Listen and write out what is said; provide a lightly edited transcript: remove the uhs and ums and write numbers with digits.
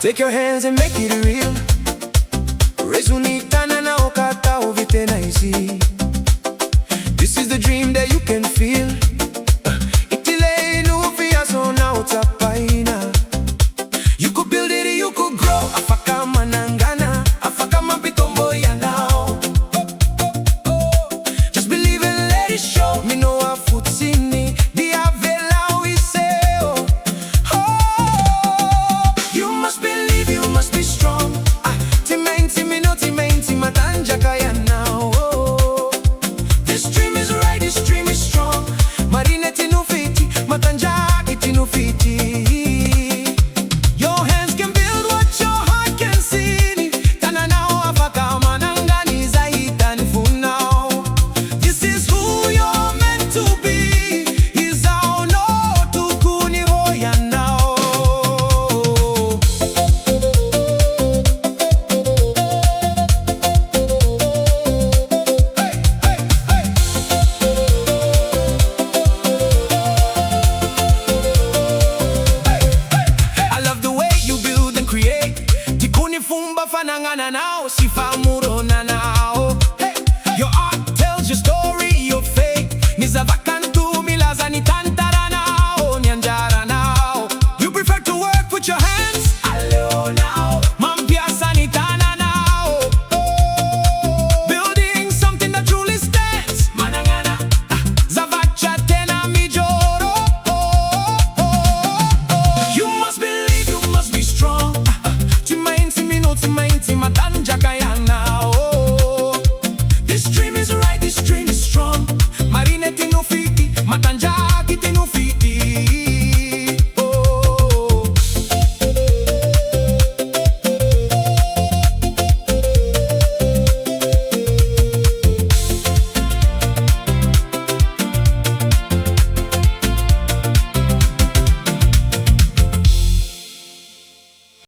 Take your hands and make it real. Rezunitana na okata ovite na isi. This is the dream that you can feel. Itile inuvia so na utapaina. You could build it, you could grow. Afaka manangana, afaka mabitombo ya now. Just believe and let it show. Me know a futsini, di avela we say. You must believe, you must be strong. Timainti minoti mainti matanja kaya now. This dream is right, this dream is strong. Marine tinufiti, matanja itinufiti. Your hands can build what your heart can see. Tananao afaka manangani zaita nifunao. This is who you're meant to be. Izao no tukuni hoya now. I love the way you build and create. Tikuni fumba fanangana now, sifa murona now. Your art tells your story, your fate. Nizavakantu milaza ni tantara now, nyanjara now. You prefer to work with your hands? Aleo now. Mampiasa ni tana now. Building something that truly stands. Manangana, zavacha tena mijoro. You must believe, you must be strong. Timainti minoti mainti matanja kaya now. This dream is right, this dream is strong. Marine